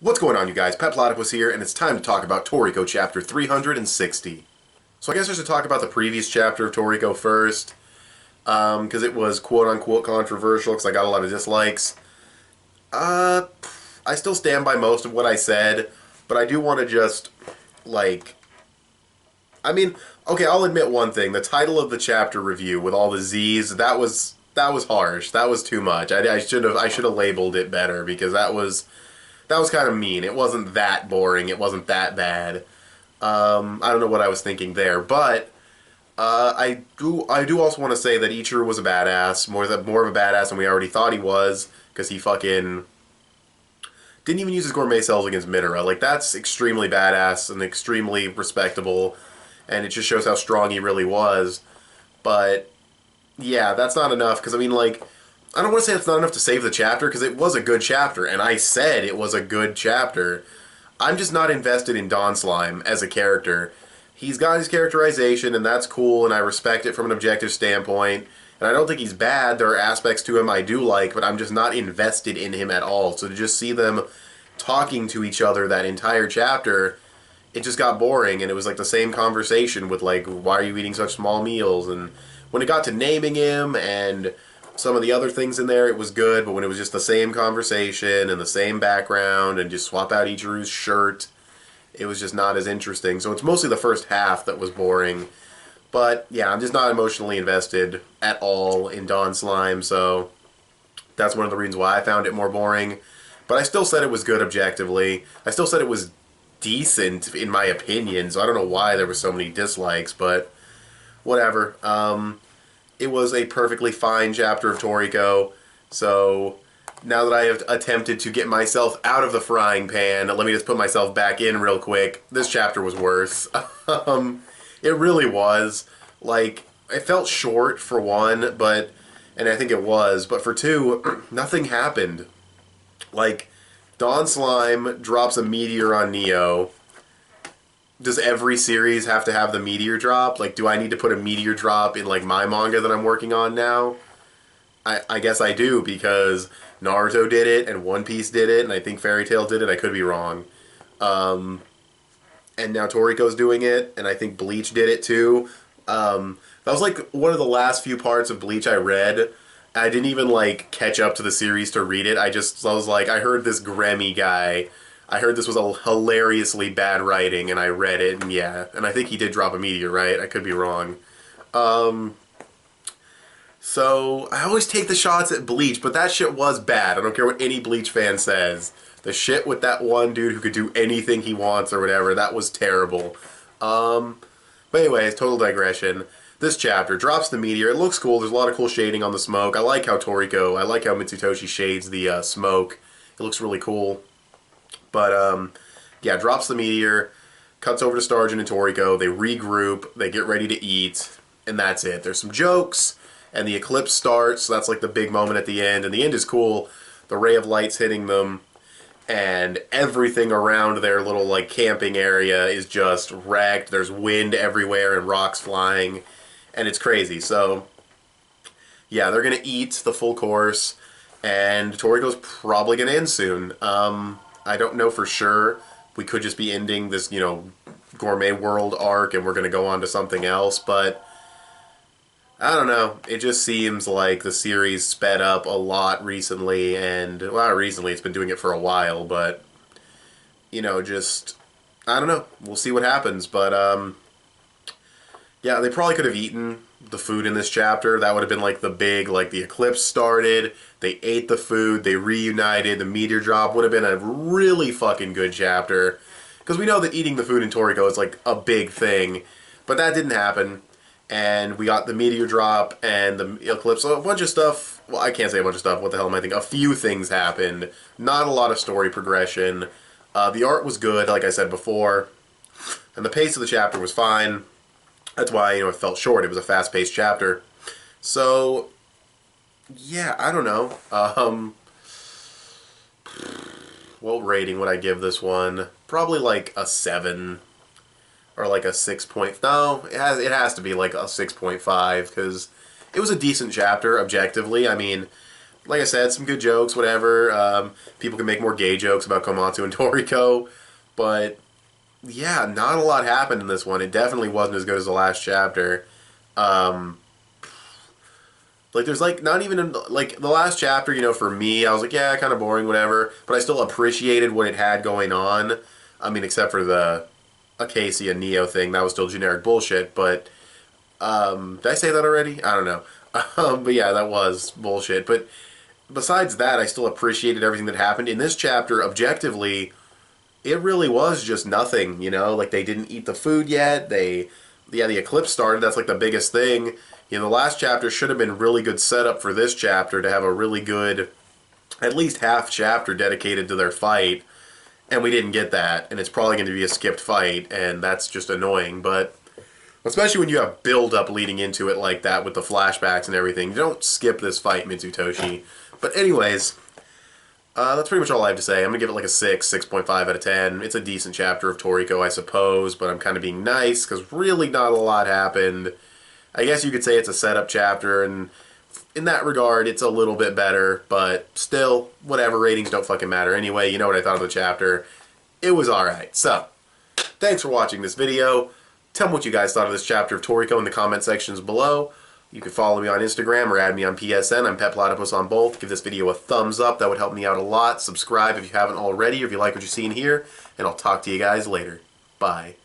What's going on, you guys? Petplatypus here, and it's time to talk about Toriko chapter 360. So I guess I should talk about the previous chapter of Toriko first, because it was quote-unquote controversial, because I got a lot of dislikes. I still stand by most of what I said, but I do want to just, okay, I'll admit one thing. The title of the chapter review with all the Z's, that was harsh. That was too much. I should have labeled it better, because that was kind of mean. It wasn't that boring. It wasn't that bad. I don't know what I was thinking there, but I do also want to say that Ichiro was a badass, more of a badass than we already thought he was, because he fucking didn't even use his gourmet cells against Minora. Like, that's extremely badass and extremely respectable, and it just shows how strong he really was. But yeah, that's not enough, because I mean, like, I don't want to say it's not enough to save the chapter, because it was a good chapter, and I said it was a good chapter. I'm just not invested in Dawn Slime as a character. He's got his characterization, and that's cool, and I respect it from an objective standpoint, and I don't think he's bad. There are aspects to him I do like, but I'm just not invested in him at all. So to just see them talking to each other that entire chapter, it just got boring, and it was like the same conversation with, like, why are you eating such small meals? And when it got to naming him and some of the other things in there, it was good, but when it was just the same conversation and the same background and just swap out Ichiru's shirt, it was just not as interesting. So it's mostly the first half that was boring. But yeah, I'm just not emotionally invested at all in Dawn Slime, so that's one of the reasons why I found it more boring. But I still said it was good objectively. I still said it was decent in my opinion, so I don't know why there were so many dislikes, but whatever. It was a perfectly fine chapter of Toriko, so now that I have attempted to get myself out of the frying pan, let me just put myself back in real quick. This chapter was worse. It really was. Like, it felt short for one, and I think it was, but for two, nothing happened. Like, Dawn Slime drops a meteor on Neo. Does every series have to have the meteor drop? Like, do I need to put a meteor drop in, like, my manga that I'm working on now? I guess I do, because Naruto did it, and One Piece did it, and I think Fairy Tail did it. I could be wrong. And now Toriko's doing it, and I think Bleach did it, too. That was, like, one of the last few parts of Bleach I read. I didn't even, like, catch up to the series to read it. I was like, I heard this Gremmy guy. I heard this was a hilariously bad writing, and I read it, and yeah. And I think he did drop a meteor, right? I could be wrong. So, I always take the shots at Bleach, but that shit was bad. I don't care what any Bleach fan says. The shit with that one dude who could do anything he wants or whatever, that was terrible. But anyways, total digression. This chapter drops the meteor. It looks cool. There's a lot of cool shading on the smoke. I like how Mitsutoshi shades the smoke. It looks really cool. But, yeah, drops the meteor, cuts over to Starjin and Toriko, they regroup, they get ready to eat, and that's it. There's some jokes, and the eclipse starts, so that's like the big moment at the end, and the end is cool. The ray of light's hitting them, and everything around their little, like, camping area is just wrecked. There's wind everywhere and rocks flying, and it's crazy. So, yeah, they're gonna eat the full course, and Toriko's probably gonna end soon. I don't know for sure. We could just be ending this, you know, Gourmet World arc and we're going to go on to something else, but I don't know. It just seems like the series sped up a lot recently, and, well, not recently, it's been doing it for a while, but, you know, just, I don't know. We'll see what happens, but, yeah, they probably could have eaten the food in this chapter. That would have been like the big, like, the eclipse started, they ate the food, they reunited, the meteor drop would have been a really fucking good chapter. Because we know that eating the food in Toriko is like a big thing, but that didn't happen. And we got the meteor drop and the eclipse, so a bunch of stuff. Well, I can't say a bunch of stuff, what the hell am I thinking? A few things happened, not a lot of story progression. The art was good, like I said before, and the pace of the chapter was fine. That's why, you know, it felt short. It was a fast-paced chapter. So, yeah, I don't know. What rating would I give this one? Probably like a 7 or like a 6 point. No, it has to be like a 6.5 because it was a decent chapter objectively. I mean, like I said, some good jokes, whatever. People can make more gay jokes about Komatsu and Toriko, but yeah, not a lot happened in this one. It definitely wasn't as good as the last chapter. Um, like, there's like not even like the last chapter. You know, for me, I was like, yeah, kind of boring, whatever. But I still appreciated what it had going on. I mean, except for the Acacia Neo thing, that was still generic bullshit. But did I say that already? I don't know. But yeah, that was bullshit. But besides that, I still appreciated everything that happened in this chapter. Objectively, it really was just nothing. You know, like they didn't eat the food yet. The eclipse started. That's like the biggest thing. You know, the last chapter should have been really good setup for this chapter to have a really good, at least half chapter dedicated to their fight, and we didn't get that. And it's probably going to be a skipped fight, and that's just annoying. But especially when you have build up leading into it like that with the flashbacks and everything, you don't skip this fight, Mitsutoshi. But anyways, that's pretty much all I have to say. I'm going to give it like a 6, 6.5 out of 10. It's a decent chapter of Toriko, I suppose, but I'm kind of being nice because really not a lot happened. I guess you could say it's a setup chapter, and in that regard, it's a little bit better, but still, whatever, ratings don't fucking matter. Anyway, you know what I thought of the chapter. It was alright. So, thanks for watching this video. Tell me what you guys thought of this chapter of Toriko in the comment sections below. You can follow me on Instagram or add me on PSN. I'm petplatypus on both. Give this video a thumbs up. That would help me out a lot. Subscribe if you haven't already, or if you like what you're seeing here. And I'll talk to you guys later. Bye.